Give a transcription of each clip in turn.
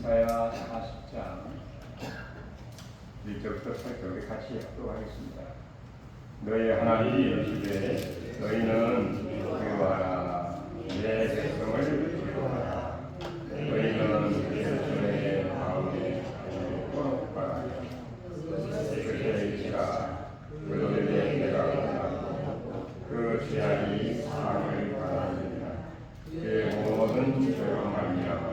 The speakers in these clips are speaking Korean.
이사야 40장 1절부터 8절 같이 합독하겠습니다. 너희 하나님 이르시되 너희는 기도하라 내 백성을 기도하라 너희는 내 마음에 거룩하라 그때 일시라 그들에게 내가 원하고 그 죄악이 사함을 받아들이라 그의 모든 죄로 말미암아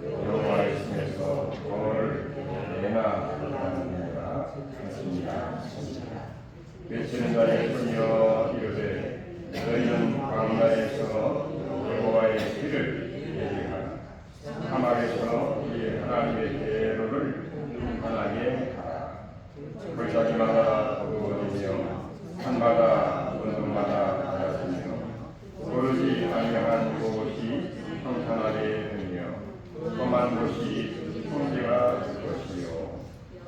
여호와의 손에서 벌을 내나 받느니라 하시니라. 외치는 자의 소리여 이르되 너희는 광야에서 여호와의 길을 예비하라 사막에서 우리 하나님의 대로를 평안하게 하라. 골짜기마다 어두워지며 산마다 언덕마다 갈라지며 오르지 아니한 곳이 평탄하게 험한 곳이 통제가 될 것이요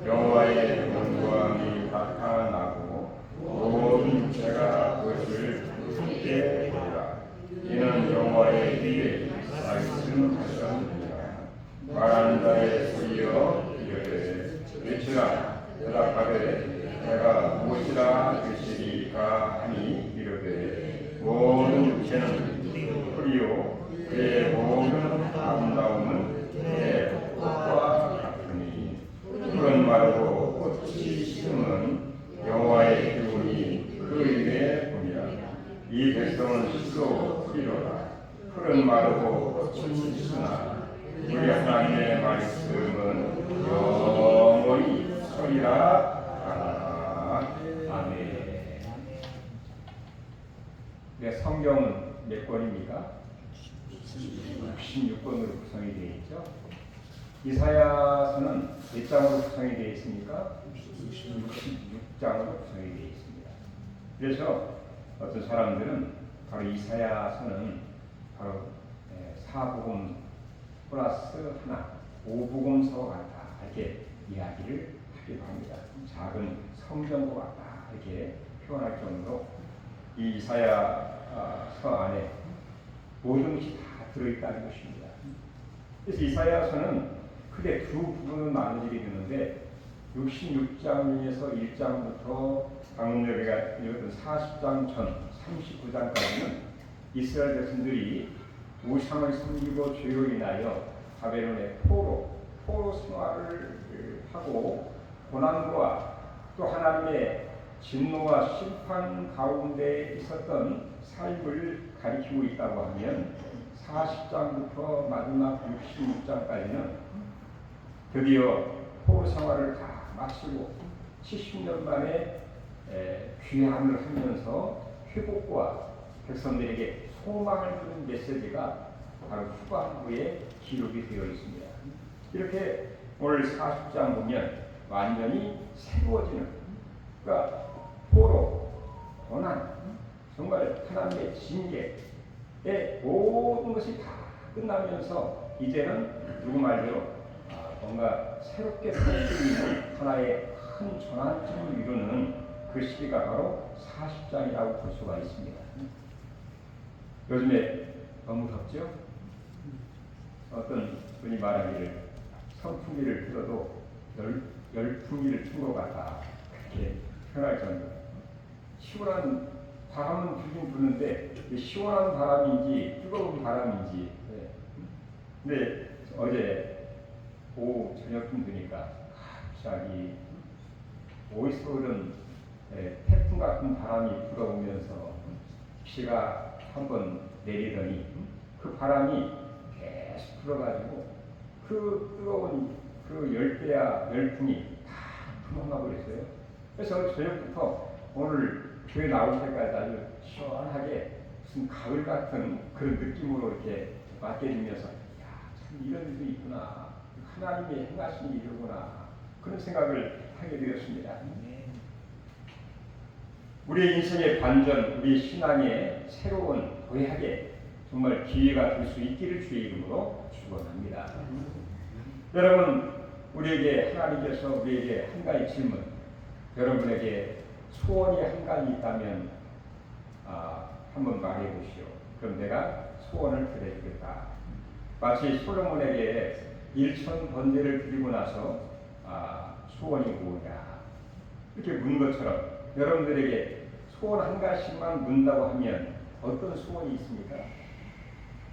여호와의 영광이 나타나고 모든 죄가 그것을 함께 보리라. 이는 여호와의 입에 말씀하셨느니라. 말하는 자의 소리여 이르되 외치라 대답하되 내가 무엇이라 되시리까 하니 이르되 모든 죄는 풀이요 그의 모든 아름다움은 내 꽃과 같으니 푸른 마르고 꽃이 심은 여호와의 기운이 그 입에 보니라. 이 백성은 스스로 풀이로라. 푸른 마르고 꽃은 심으나 우리 하나님의 말씀은 영원히 서리라. 아멘. 네, 성경은 몇 권입니까? 66권으로 구성이 되어 있죠. 이사야서는 몇 장으로 구성이 되어 있습니까? 66장으로 구성이 되어 있습니다. 그래서 어떤 사람들은 바로 이사야서는 바로 사복음 플러스 하나, 오복음서와 같다 이렇게 이야기를 하기도 합니다. 작은 성경과 같다 이렇게 표현할 정도로 이 이사야서 안에 모든 것이 다 들어있다는 것입니다. 그래서 이사야서는 크게 두 부분으로 나눠지게 되는데 66장에서 1장부터 방금 우리가 읽었던 40장 전 39장까지는 이스라엘 백성들이 우상을 섬기고 죄로 인하여 바벨론의 포로 생활을 하고 고난과 또 하나님의 진노와 심판 가운데 있었던 삶을 가리키고 있다고 하면 40장부터 마지막 66장까지는 드디어 포로 생활을 다 마치고 70년 만에 귀환을 하면서 회복과 백성들에게 소망을 주는 메시지가 바로 후반부에 기록이 되어 있습니다. 이렇게 오늘 40장 보면 완전히 새로워지는, 그러니까 포로, 고난, 정말 하나님의 징계의 모든 것이 다 끝나면서 이제는 누구 말대로 뭔가 새롭게 살 수 있는 하나의 큰 전환점을 이루는 그 시기가 바로 40장이라고 볼 수가 있습니다. 요즘에 너무 덥죠? 어떤 분이 말하기를 선풍기를 틀어도 열풍기를 튼 것 같다 그렇게 표현할 정도로 시원한 바람은 불긴 부는데 시원한 바람인지 뜨거운 바람인지 근데 어제 오후 저녁쯤 되니까 갑자기 어디서 오는 태풍 같은 바람이 불어오면서 비가 한번 내리더니 그 바람이 계속 불어가지고 그 뜨거운 그 열풍이 다 도망가 버렸어요. 그래서 저녁부터 오늘 교회 나올 때까지 아주 시원하게 무슨 가을 같은 그런 느낌으로 이렇게 맞게 되면서 참 이런 일도 있구나, 하나님의 행하신 일이구나 그런 생각을 하게 되었습니다. 우리의 인생의 반전, 우리 신앙의 새로운 도약에 정말 기회가 될 수 있기를 주의 이름으로 축원합니다. 여러분, 우리에게 하나님께서 우리에게 한 가지 질문, 여러분에게 소원이 한 가지 있다면 한번 말해 보시오. 그럼 내가 소원을 들어주겠다. 마치 솔로몬에게 일천 번제를 드리고 나서 소원이 뭐냐 이렇게 문 것처럼 여러분들에게 소원 한 가지씩만 문다고 하면 어떤 소원이 있습니까?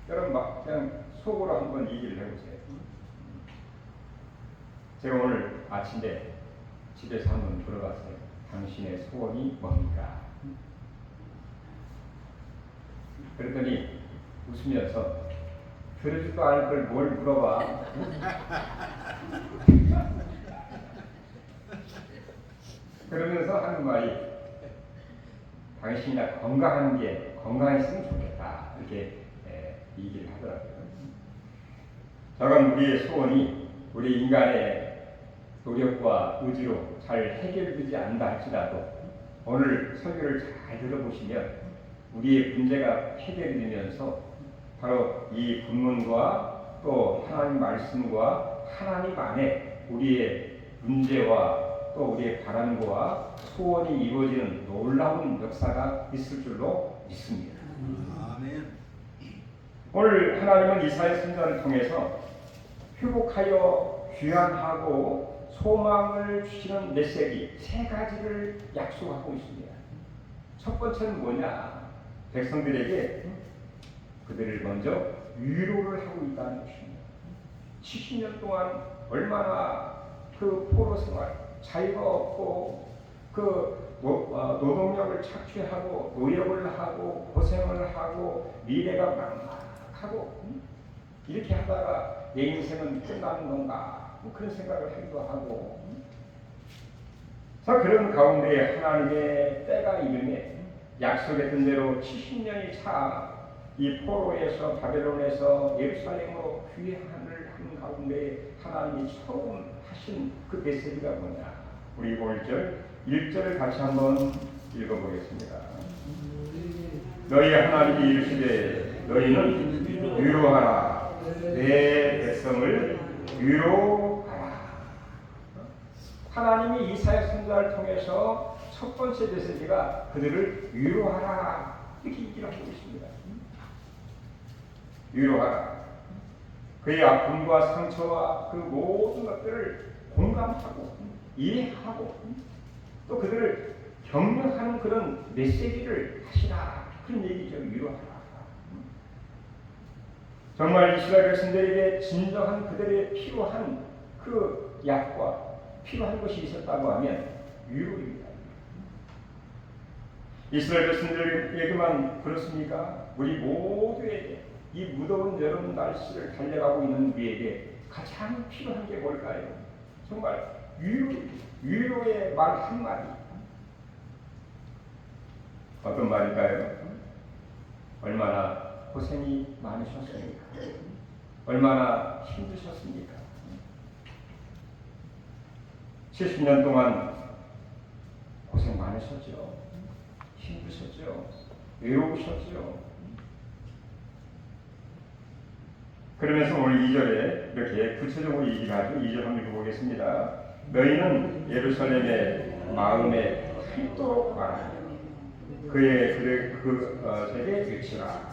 여러분 막 그냥 속으로 한번 얘기를 해보세요. 제가 오늘 아침에 집에서 한번 물어봤어요. 당신의 소원이 뭡니까? 그랬더니 웃으면서 들으지도 않을 걸 뭘 물어봐. 그러면서 하는 말이 당신이나 건강했으면 좋겠다 이렇게 얘기를 하더라고요. 저건 우리의 소원이 우리 인간의 노력과 의지로 잘 해결되지 않는다 할지라도 오늘 설교를 잘 들어보시면 우리의 문제가 해결이 되면서 바로 이 본문과 또 하나님 말씀과 하나님 안에 우리의 문제와 또 우리의 바람과 소원이 이루어지는 놀라운 역사가 있을 줄로 믿습니다. 아멘. 오늘 하나님은 이사야 선지자를 통해서 회복하여 귀환하고 소망을 주시는 메시지 세 가지를 약속하고 있습니다. 첫 번째는 뭐냐? 백성들에게 그들을 먼저 위로를 하고 있다는 것입니다. 70년 동안 얼마나 그 포로 생활, 자유가 없고 그 노동력을 착취하고 노력을 하고 고생을 하고 미래가 막막하고 이렇게 하다가 내 인생은 끝나는 건가 뭐 그런 생각을 하기도 하고 자 그런 가운데 하나님의 때가 이르매 약속했던 대로 70년이 차 이 포로에서 바벨론에서 예루살렘으로 귀환을 한 가운데 하나님이 처음 하신 그 메시지가 뭐냐? 우리 5절 1절을 같이 한번 읽어보겠습니다. 너희 하나님이 이르시되 너희는 위로하라 내 백성을 위로하라. 하나님이 이사야 선지자를 통해서 첫 번째 메시지가 그들을 위로하라 이렇게 얘기를 하고 있습니다. 위로하라. 그의 아픔과 상처와 그 모든 것들을 공감하고 이해하고 또 그들을 격려하는 그런 메시지를 하시라 그런 얘기죠. 위로하라. 정말 이스라엘 백성들에게 진정한 그들의 필요한 그 약과 필요한 것이 있었다고 하면 위로입니다. 이스라엘 백성들에게만 그렇습니까? 우리 모두에게 이 무더운 여름 날씨를 달려가고 있는 우리에게 가장 필요한 게 뭘까요? 정말 위로의 말 한마디. 어떤 말일까요? 얼마나 고생이 많으셨습니까? 얼마나 힘드셨습니까? 70년 동안 고생 많으셨죠? 힘드셨죠? 외로우셨죠? 그러면서 오늘 2절에 이렇게 구체적으로 얘기를 하죠. 2절 한번 읽어보겠습니다. 너희는 예루살렘의 마음에 닳도록 말하며 제게 외치라.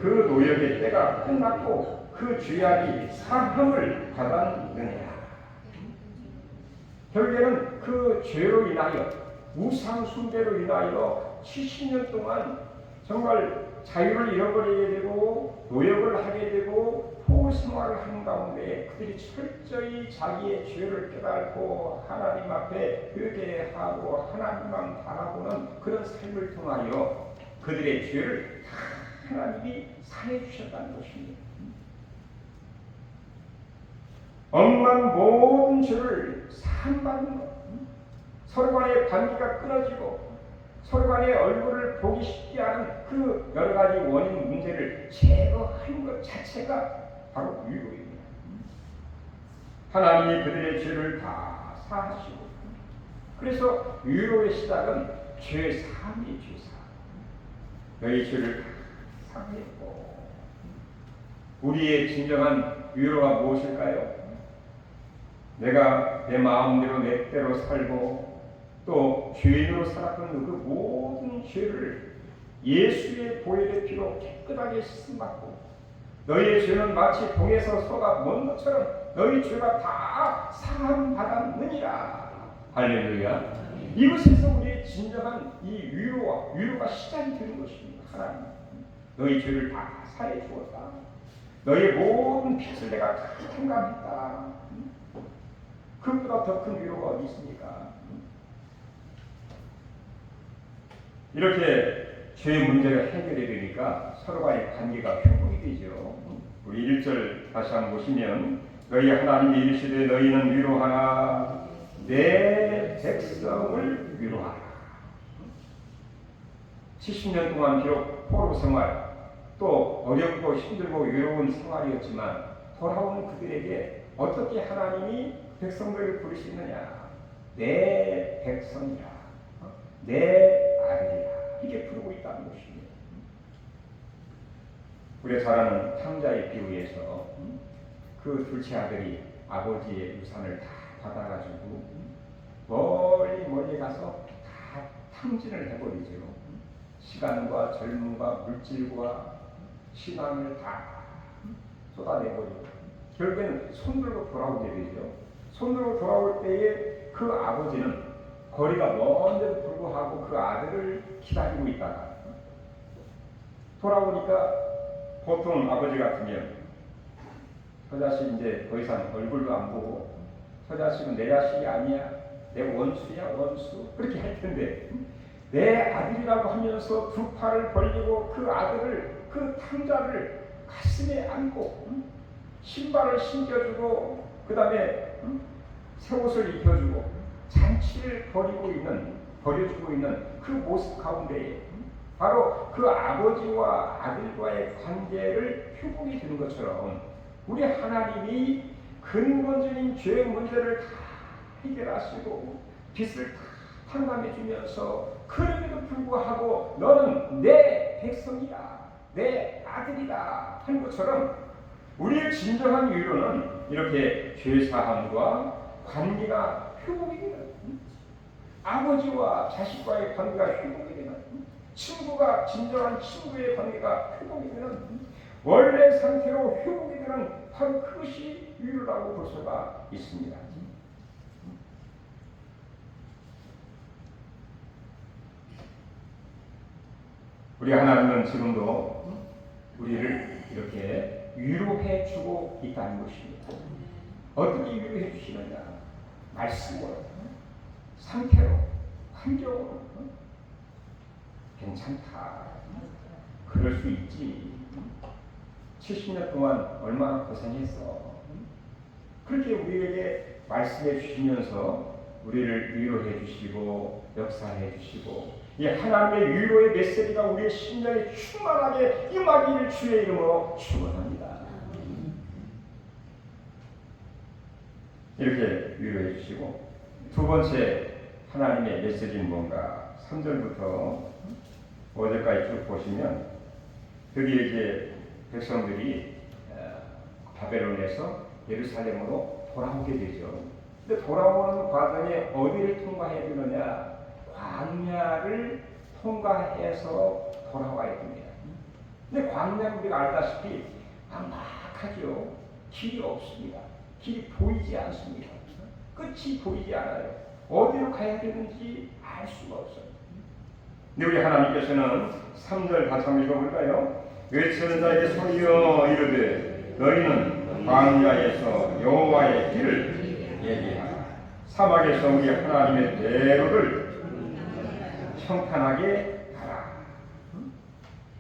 그 노역의 때가 끝났고 그 죄악이 사함을 받았느니라. 결국에는 그 죄로 인하여 우상 숭배로 인하여 70년 동안 정말 자유를 잃어버리게 되고 노역을 하게 되고 포로 생활을 하는 가운데 그들이 철저히 자기의 죄를 깨닫고 하나님 앞에 회개하고 하나님만 바라보는 그런 삶을 통하여 그들의 죄를 다 하나님이 사해 주셨다는 것입니다. 억만 모든 죄를 사함받는 것, 서로 간의 관계가 끊어지고 서로 간의 얼굴을 보기 쉽지 않은 그 여러 가지 원인 문제를 제거하는 것 자체가 바로 위로입니다. 하나님이 그들의 죄를 다 사하시고 그래서 위로의 시작은 죄 사함이에요. 죄 사함. 너희 죄를 다 사했고 우리의 진정한 위로가 무엇일까요? 내가 내 마음대로 내 때로 살고 또 죄인으로 살았던 그 모든 죄를 예수의 보혈의 피로 깨끗하게 씻음받고 너희의 죄는 마치 동에서 소가 먼 것처럼 너희 죄가 다 사함받았느니라. 할렐루야. 이것에서 우리의 진정한 이 위로가 시작이 되는 것입니다. 하나님, 너희 죄를 다 사해 주었다. 너희의 모든 빚을 내가 다 탕감했다. 그보다 더 큰 위로가 어디 있습니까? 이렇게 죄의 문제가 해결이 되니까 서로 간의 관계가 회복이 되죠. 우리 1절 다시 한번 보시면 너희 하나님이 이르시되 너희는 위로하라 내 백성을 위로하라. 70년 동안 비록 포로 생활 또 어렵고 힘들고 외로운 생활이었지만 돌아오는 그들에게 어떻게 하나님이 백성들을 부르시느냐. 내 백성이라, 내 아들이라 이렇게 부르고 있다는 것입니다. 우리가 잘 아는 탕자의 비유에서 그 둘째 아들이 아버지의 유산을 다 받아가지고 멀리 가서 다 탕진을 해버리죠. 시간과 젊음과 물질과 신앙을 다 쏟아내버리고 결국에는 손들고 돌아오게 되죠. 손들고 돌아올 때에 그 아버지는 거리가 먼데도 불구하고 그 아들을 기다리고 있다가 돌아오니까 보통 아버지 같으면 저 자식 이제 더 이상 얼굴도 안 보고 저 자식은 내 자식이 아니야, 내 원수야 원수 그렇게 할 텐데 내 아들이라고 하면서 두 팔을 벌리고 그 아들을 그 탕자를 가슴에 안고 신발을 신겨주고 그 다음에 새 옷을 입혀주고 잔치를 벌여주고 있는 그 모습 가운데에 바로 그 아버지와 아들과의 관계를 회복이 되는 것처럼 우리 하나님이 근본적인 죄의 문제를 다 해결하시고 빚을 다 탕감해 주면서 그럼에도 불구하고 너는 내 백성이다, 내 아들이다 하는 것처럼 우리의 진정한 위로는 이렇게 죄사함과 관계가 회복이 되는, 아버지와 자식과의 관계가 회복이 되는, 친구가 진정한 친구의 관계가 회복이 되는, 원래 상태로 회복이 되는 바로 그것이 위로라고 볼 수가 있습니다. 우리 하나님은 지금도 우리를 이렇게 위로해 주고 있다는 것입니다. 어떻게 위로해 주시느냐? 말씀으로, 상태로, 환경으로. 괜찮다. 그럴 수 있지. 70년 동안 얼마나 고생했어. 그렇게 우리에게 말씀해 주시면서 우리를 위로해 주시고 역사해 주시고 이 하나님의 위로의 메시지가 우리의 심령에 충만하게 임하기를 주의 이름으로 축원합니다. 이렇게 위로해 주시고 두 번째 하나님의 메시지는 뭔가 3절부터 5절까지 쭉 보시면 여기 이제 백성들이 바벨론에서 예루살렘으로 돌아오게 되죠. 근데 돌아오는 과정에 어디를 통과해야 되느냐? 광야를 통과해서 돌아와야 됩니다. 근데 광야는 우리가 알다시피 막막하죠. 길이 없습니다. 길이 보이지 않습니다. 끝이 보이지 않아요. 어디로 가야 되는지 알 수가 없어요. 근데 우리 하나님께서는 3절 다시 한번 읽어볼까요? 외치는 자에게 소리여 이르되 너희는 광야에서 여호와의 길을 얘기하라. 사막에서 우리 하나님의 대로를 평탄하게 가라.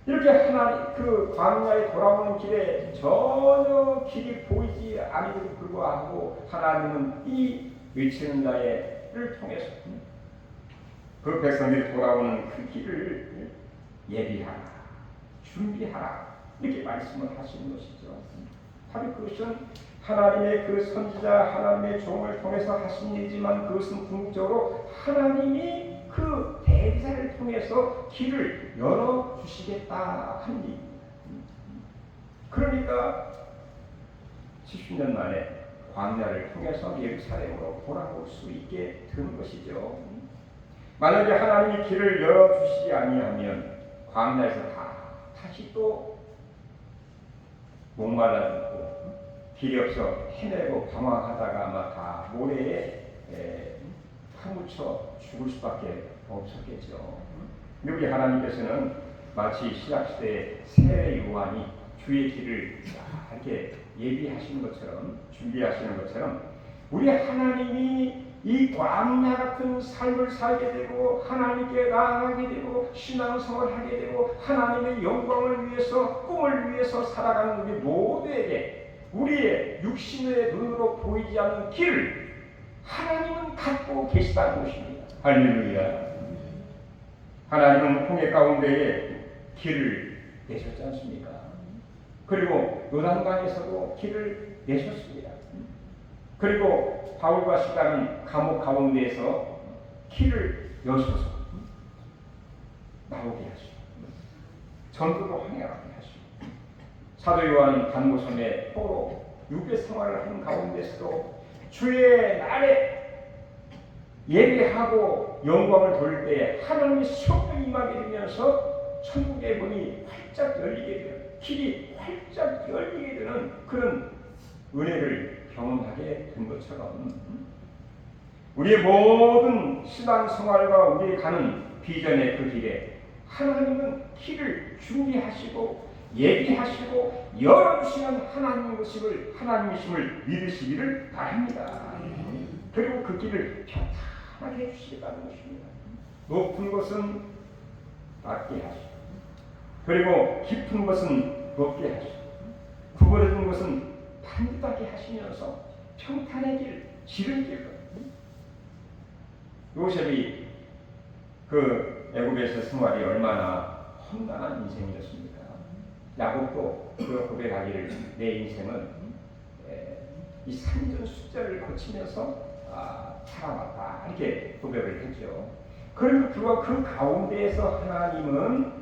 이렇게 하나님 그 광야에 돌아오는 길에 전혀 길이 보이지 않음에도 불구하고 하나님은 이 외치는 자를 통해서 그 백성들이 돌아오는 그 길을 예비하라, 준비하라 이렇게 말씀을 하시는 것이죠. 바로 그것은 하나님의 그 선지자 하나님의 종을 통해서 하신 일이지만 그것은 궁극적으로 하나님이 그 대리자를 통해서 길을 열어주시겠다 한 일. 그러니까 70년 만에 광야를 통해서 예루살렘으로 돌아올 수 있게 된 것이죠. 만약에 하나님이 길을 열어주시지 아니하면 광야에서 다시 또 목말라 죽고 길이 없어 헤매고 방황하다가 아마 다 모래에 파묻혀 죽을 수밖에 없었겠죠. 근데 우리 하나님께서는 마치 신약시대의 세례 요한이 주의 길을 이렇게 예비하시는 것처럼, 준비하시는 것처럼, 우리 하나님이 이 광야 같은 삶을 살게 되고 하나님께 나아가게 되고 신앙생활을 하게 되고 하나님의 영광을 위해서, 꿈을 위해서 살아가는 우리 모두에게 우리의 육신의 눈으로 보이지 않는 길을 하나님은 갖고 계시다는 것입니다. 할렐루야. 하나님은 홍해 가운데에 길을 내셨지 않습니까? 그리고 요단강에서도 길을 내셨습니다. 그리고 바울과 시라는 감옥 가운데에서 길을 여셔서 나오게 하시고 전도로 항해하게 하시고 사도 요한은 단모섬에 포로 유배 생활을 하는 가운데서도 주의 날에 예배하고 영광을 돌릴 때 하나님의 성령이 임하게 되면서 천국의 문이 활짝 열리게 되는, 길이 활짝 열리게 되는 그런 은혜를 경험하게 된 것처럼 우리의 모든 신앙생활과 우리의 가는 비전의 그 길에 하나님은 길을 준비하시고 예비하시고 열어주시는 하나님이심을 믿으시기를 바랍니다. 그리고 그 길을 평탄하게 해주시겠다는 것입니다. 높은 것은 낮게 하시고 그리고 깊은 것은 높게 하시고 구부러진 것은 반듯하게 하시면서 평탄의 길, 지름길로 요셉이 그 애굽에서 생활이 얼마나 험난한 인생이었습니까? 야곱도 그 고백하기를 내 인생은 이 산전 숫자를 거치면서 살아왔다 이렇게 고백을 했죠. 그리고 그 가운데에서 하나님은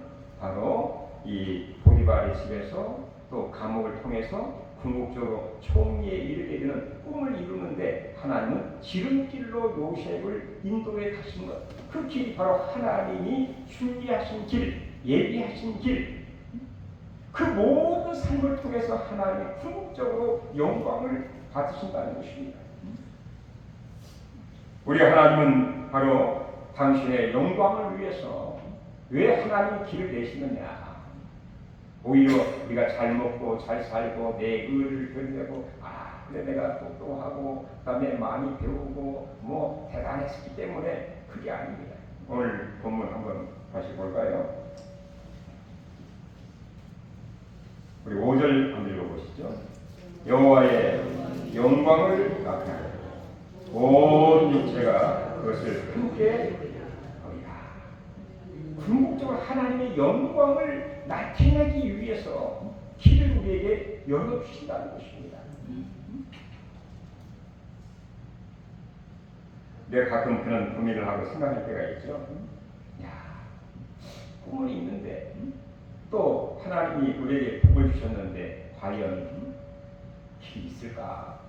바로 이 보디발의 집에서 또 감옥을 통해서 궁극적으로 총리에 이르게 되는 꿈을 이루는데 하나님은 지름길로 요셉을 인도해 가신 것, 그 길이 바로 하나님이 준비하신 길, 예비하신 길, 그 모든 삶을 통해서 하나님이 궁극적으로 영광을 받으신다는 것입니다. 우리 하나님은 바로 당신의 영광을 위해서 왜 하나님이 길을 내시느냐? 오히려 우리가 잘 먹고 잘 살고 내 의를 드리려고 그래 내가 똑똑하고 그다음에 많이 배우고 뭐 대단했기 때문에 그게 아닙니다. 오늘 본문 한번 다시 볼까요? 우리 5절 한번 읽어보시죠. 여호와의 영광을 나타내고 온 육체가 그것을 함께 보리라. 궁극적으로 하나님의 영광을 나타내기 위해서 길을 우리에게 열어주신다는 것입니다. 내가 가끔 그런 고민을 하고 생각할 때가 있죠. 꿈은 있는데 또 하나님이 우리에게 복을 주셨는데 과연 길이 있을까?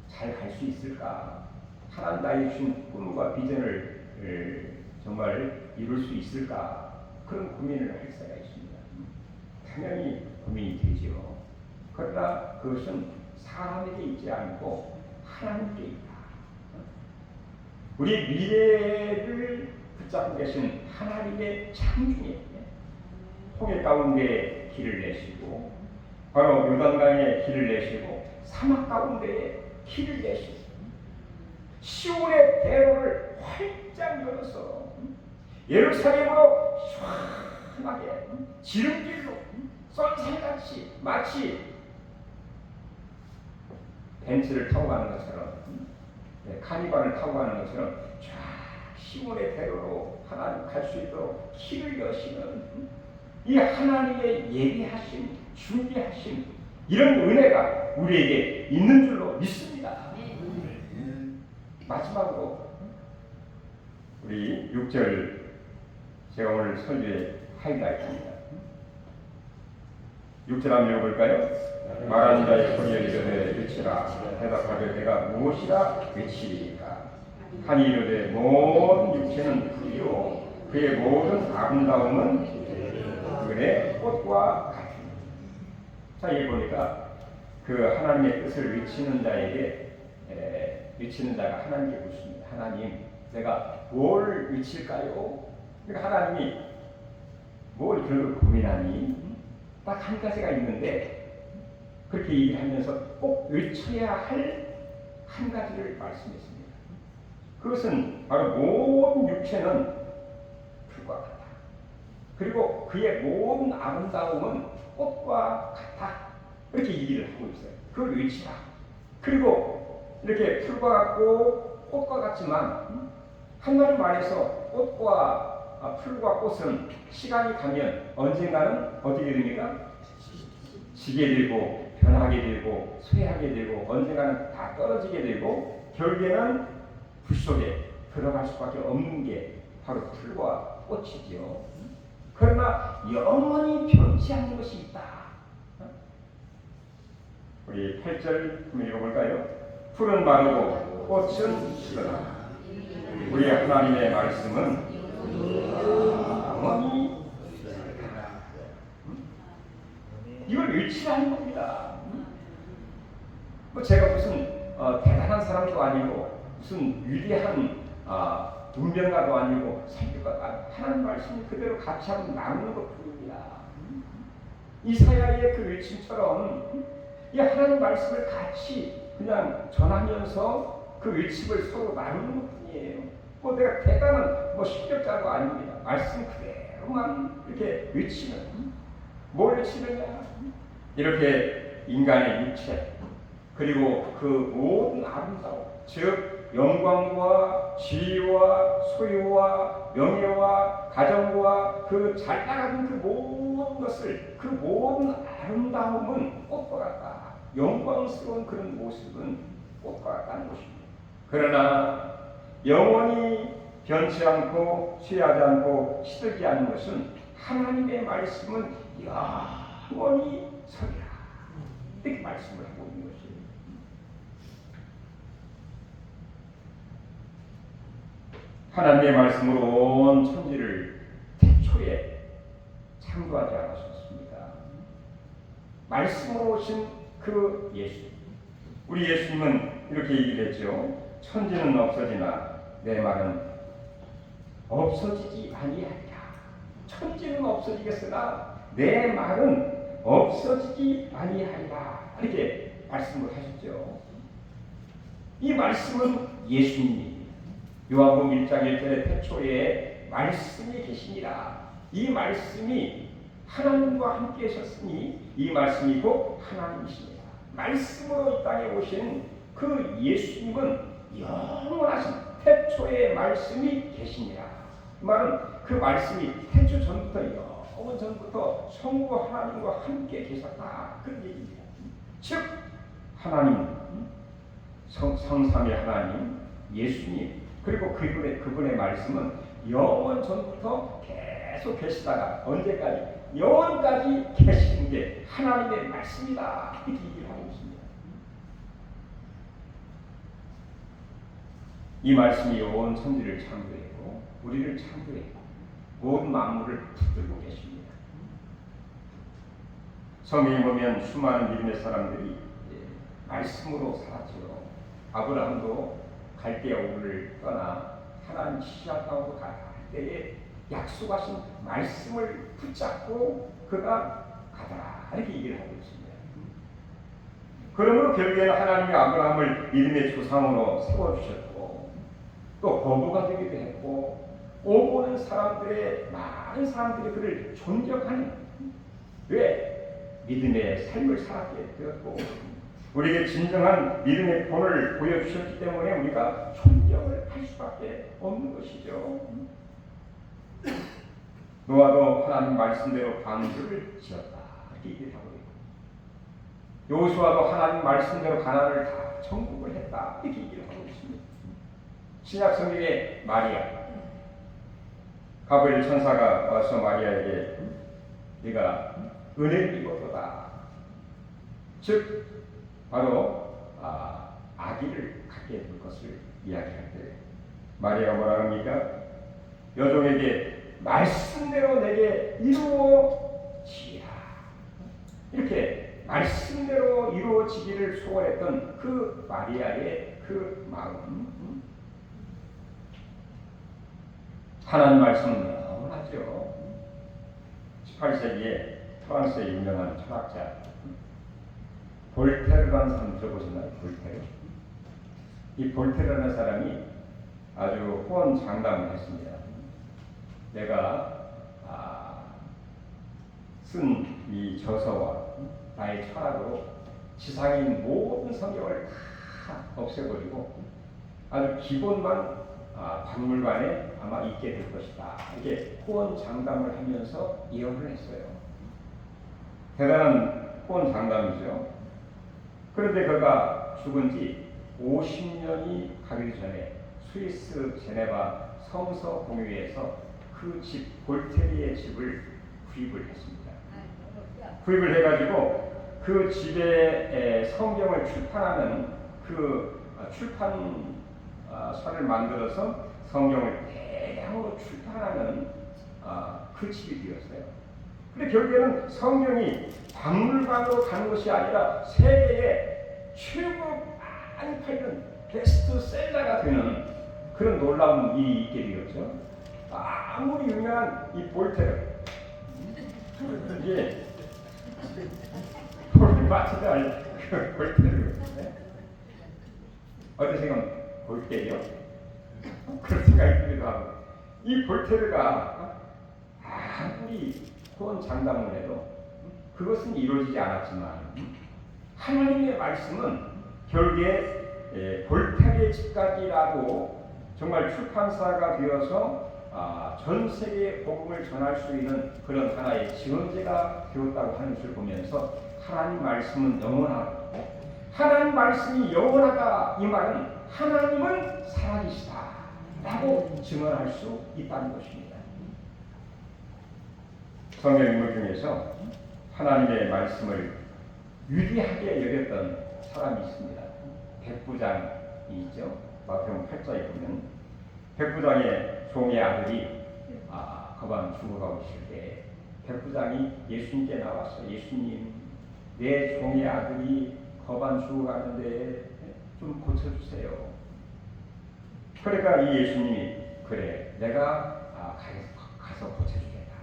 잘 갈 수 있을까? 하나님 나에게 주신 꿈과 비전을 정말 이룰 수 있을까? 그런 고민을 할 때가 있습니다. 당연히 고민이 되죠. 그러나 그것은 사람에게 있지 않고 하나님께 있다. 우리 미래를 붙잡고 계신 하나님의 창중에 홍해 가운데 길을 내시고 바로 요단강에 길을 내시고 사막 가운데에 길을 내시고 시온의 대로를 활짝 열어서 예루살렘으로 시원하게 지름길로 썬살같이 마치 벤츠를 타고 가는 것처럼 카니발을 타고 가는 것처럼 쫙 시온의 대로로 하나님 갈 수 있도록 길을 여시는 이 하나님의 예비하심, 준비하심 이런 은혜가 우리에게 있는 줄로 믿습니다. 마지막으로 우리 6절 제가 오늘 설교의 하이라이트입니다. 6절 한번 읽어볼까요? 말하는 자의 소리에 이르되 외치라. 대답하되 내가 무엇이라 외치리까? 하니 이르되 모든 육체는 풀이요 그의 모든 아름다움은 그의 꽃과 같으니. 자, 여기 보니까 그 하나님의 뜻을 외치는 자가 하나님께 묻습니다. 하나님, 내가 뭘 외칠까요? 그러니까 하나님이 뭘 그런 걸 고민하니? 딱 한 가지가 있는데 그렇게 얘기하면서 꼭 외쳐야 할 한 가지를 말씀했습니다. 그것은 바로 모든 육체는 풀과 같다. 그리고 그의 모든 아름다움은 꽃과 같다. 이렇게 얘기를 하고 있어요. 그걸 외치라. 그리고 이렇게 풀과 같고 꽃과 같지만 한마디로 말해서 풀과 꽃은 시간이 가면 언젠가는 어떻게 됩니까? 지게 되고 변하게 되고 쇠하게 되고 언젠가는 다 떨어지게 되고 결국에는 불 속에 들어갈 수밖에 없는 게 바로 풀과 꽃이지요. 그러나 영원히 변치 않는 것이 있다. 우리 8절 한번 읽어볼까요? 풀은 마르고 꽃은 시들어나 우리 하나님의 말씀은 영원히 이걸 외치라는 겁니다. 뭐 제가 무슨 대단한 사람도 아니고 무슨 위대한 문명가도 아니고 설교가도 아니고 하나님 말씀 그대로 같이 한번 나누는 것뿐입니다. 이사야의 그 외침처럼 이 하나님 말씀을 같이 그냥 전하면서 그 외침을 서로 나누는 것뿐이에요. 뭐 내가 대단한 실력자도 아닙니다. 말씀 그대로만 이렇게 외치는 뭘 외치느냐? 이렇게 인간의 육체 그리고 그 모든 아름다움 즉 영광과 지위와 소유와 명예와 가정과 그 잘 나가는 그 모든 것을 그 모든 아름다움은 꽃과 같다. 영광스러운 그런 모습은 꽃과 같다는 것입니다. 그러나 영원히 변치 않고 쇠하지 않고 시들지 않는 것은 하나님의 말씀은 영원히 서리라. 이렇게 말씀을 하고 있는 것이에요. 하나님의 말씀으로 온 천지를 태초에 창조하지 않으셨습니다. 말씀으로 오신 그 예수. 우리 예수님은 이렇게 얘기를 했죠. 천지는 없어지나 내 말은 없어지지 아니하리라. 천지는 없어지겠으나 내 말은 없어지지 아니하리라. 이렇게 말씀을 하셨죠. 이 말씀은 예수님이 요한복음 1장 1절에 태초에 말씀이 계시니라. 이 말씀이 하나님과 함께 하셨으니 이 말씀이 곧 하나님이십니다. 말씀으로 이 땅에 오신 그 예수님은 영원하신 태초에 말씀이 계시니라. 그 말은 그 말씀이 태초 전부터 영원 전부터 성부 하나님과 함께 계셨다. 그런 얘기입니다. 즉 하나님 성삼위 하나님 예수님 그리고 그분의 말씀은 영원 전부터 계속 계시다가 언제까지 영원까지 계시는 게 하나님의 말씀이다. 이렇게 얘기를 하고 있습니다. 이 말씀이 온 천지를 창조했고 우리를 창조했고 모든 만물을 붙들고 계십니다. 성경에 보면 수많은 믿음의 사람들이 말씀으로 살았죠. 아브라함도 갈대아 우르를 떠나 하나님 시작 가운데 갈 때에 약속하신 말씀을 붙잡고 그가 가더라. 이렇게 얘기를 하고 있습니다. 그러므로 결국에는 하나님이 아브라함을 믿음의 조상으로 세워주셨고 또 거부가 되기도 했고 오보는 사람들의 많은 사람들이 그를 존경하는 왜 믿음의 삶을 살았게 되었고 우리에게 진정한 믿음의 본을 보여주셨기 때문에 우리가 존경을 할 수밖에 없는 것이죠. 노아도 하나님 말씀대로 방주를 지었다. 이렇게 얘기를 하고 있고 여호수아도 하나님 말씀대로 가나안을 다 정복을 했다. 이렇게 얘기를 하고 있습니다. 신약 성경의 마리아 가브리엘 천사가 와서 마리아에게 네가 은혜를 입었도다. 즉 바로 아기를 갖게 될 것을 이야기할 때 마리아가 뭐라 합니까? 여종에게 말씀대로 내게 이루어지라. 이렇게 말씀대로 이루어지기를 소원했던 그 마리아의 그 마음, 하나님 말씀은 영원하죠. 18세기에 프랑스의 유명한 철학자 볼테르라는 사람 들어보셨나요? 볼테르. 이 볼테르라는 사람이 아주 호언장담을 했습니다. 내가 쓴 이 저서와 나의 철학으로 지상에 있는 모든 성경을 다 없애버리고 아주 기본만 박물관에 아마 있게 될 것이다. 이게 호언장담을 하면서 예언을 했어요. 대단한 호언장담이죠. 그런데 그가 죽은 지 50년이 가기 전에 스위스 제네바 성서 공유에서 그 집 볼테르의 집을 구입을 했습니다. 구입을 해가지고 그 집에 성경을 출판하는 그 출판사를 만들어서 성경을 대량으로 출판하는 그 집이 되었어요. 근데 결국에는 성경이 박물관으로 가는 것이 아니라 세계에 최고 많이 팔리는 베스트셀러가 되는 그런 놀라운 일이 있게 되었죠. 아무리 유명한 이 볼테르 이게 마치도 아니 그 볼테르 어떤 생각 볼게요? 그런 생각이 들기도 하고 이 볼테르가 아무리 호언장담을 해도 그것은 이루어지지 않았지만 하나님의 말씀은 결국에 볼테르의 집까지라도 정말 출판사가 되어서 전 세계에 복음을 전할 수 있는 그런 하나의 지원제가 되었다고 하는 것을 보면서 하나님 말씀은 영원하고 하나님 말씀이 영원하다 이 말은 하나님은 살아계시다 라고 증언할 수 있다는 것입니다. 성경 인물 중에서 하나님의 말씀을 위대하게 여겼던 사람이 있습니다. 백부장이 있죠. 마태복음 8장에 보면 백부장의 종의 아들이 거반 죽어가고 있을 때 백부장이 예수님께 나와서 예수님 내 종의 아들이 거반 죽어가는데 좀 고쳐주세요. 그러니까 이 예수님이 그래 내가 가서 고쳐주겠다.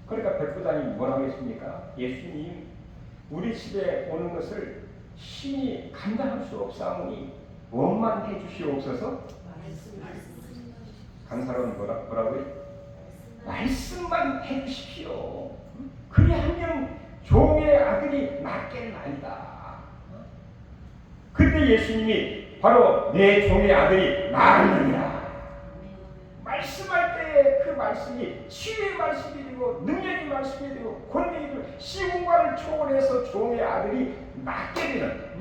그러니까 백부장이 뭐라고 했습니까? 예수님 우리 집에 오는 것을 신이 감당할 수 없사오니 원만 해주시옵소서. 강사로는 뭐라고요? 말씀만 해주십시오. 그리하면 종의 아들이 낫겠나이다. 그때 예수님이 바로 내 종의 아들이 나으리라. 말씀할 때 그 말씀이 치유의 말씀이 되고 능력의 말씀이 되고 권능이 되고 시공간을 초월해서 종의 아들이 낫게 되는.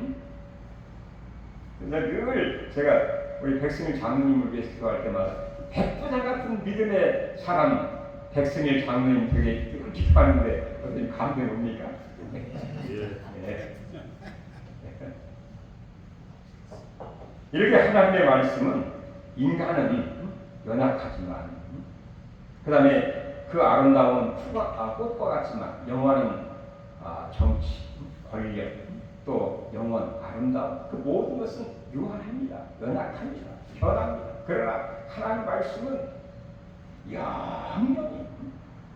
늘 제가 우리 백승일 장로님을 위해서 기도할 때마다 백부장 같은 믿음의 사람 백승일 장로님 되게 기도하는데 어떻게 감동이 옵니까? 네. 이렇게 하나님의 말씀은 인간은 연약하지만 그 다음에 그 아름다운 꽃과 같지만 영원한 정치, 권력, 또 영원, 아름다움 그 모든 것은 유한합니다. 연약합니다. 변합니다. 그러나 하나님 말씀은 영원히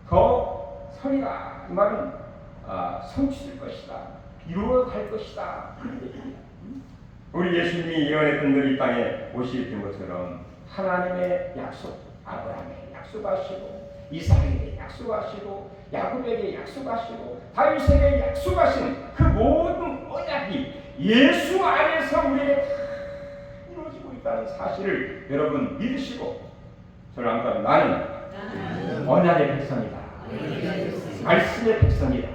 더 서리라. 이 말은 성취될 것이다. 이루어갈 것이다. 그런 얘기입니다. 우리 예수님이 예언했던 그 이 땅에 오실 것처럼 하나님의 약속, 아브라함의 약속하시고 이삭에게 약속하시고 야곱에게 약속하시고 다윗에게 약속하신 그 모든 언약이 예수 안에서 우리에게 다 이루어지고 있다는 사실을 여러분 믿으시고 저는 항상 나는 언약의 백성이다. 말씀의 백성이다.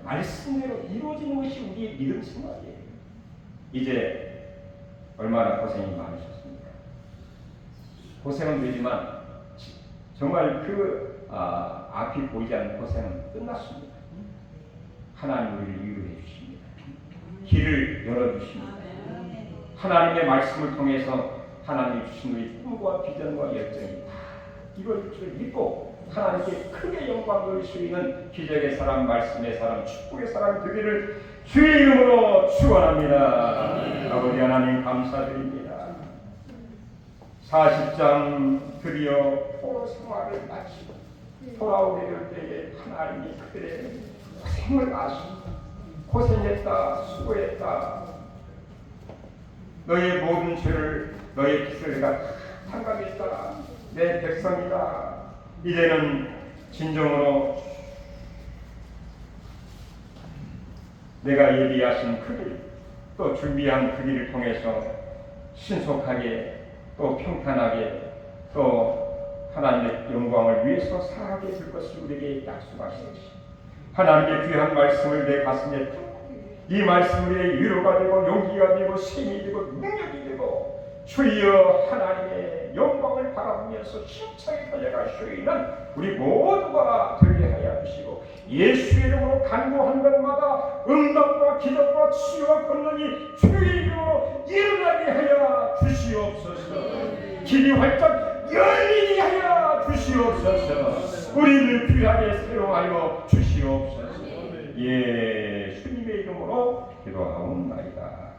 말씀대로 이루어지는 것이 우리의 믿음 생활이에요. 이제 얼마나 고생이 많으셨습니까? 고생은 되지만 정말 그 앞이 보이지 않는 고생은 끝났습니다. 하나님 우리를 위로해 주십니다. 길을 열어주십니다. 하나님의 말씀을 통해서 하나님이 주신 우리 꿈과 비전과 열정이 다 이루어질 줄 믿고 하나님께 크게 영광 돌릴 수 있는 기적의 사람, 말씀의 사람, 축복의 사람이 되기를 주의 이름으로 축원합니다. 아버지 하나님 감사드립니다. 40장 드디어 포로 생활을 마치고 돌아오게 될 때에 하나님이 그들의 고생을 아시고 고생했다, 수고했다, 너의 모든 죄를, 너의 빚을 내가 다 탕감했다, 내 백성이다. 이제는 진정으로 내가 예비하신 그 길, 또 준비한 그 길을 통해서 신속하게 또 평탄하게 또 하나님의 영광을 위해서 살아가게 될 것을 우리에게 약속하시듯이 하나님의 귀한 말씀을 내 가슴에 품고 이 말씀이 위로가 되고 용기가 되고 힘이 되고 능력이 되고 주여 하나님의 영광을 바라보면서 힘차게 달려갈 수 있는 우리 모두가 되게 하여 주시고 예수의 이름으로 간구한 것마다 응답과 기적과 치유와 권능이 주의 이름으로 일어나게 하여 주시옵소서. 길이 활짝 열리게 하여 주시옵소서. 우리를 귀하게 사용하여 주시옵소서. 예수님의 이름으로 기도하옵나이다.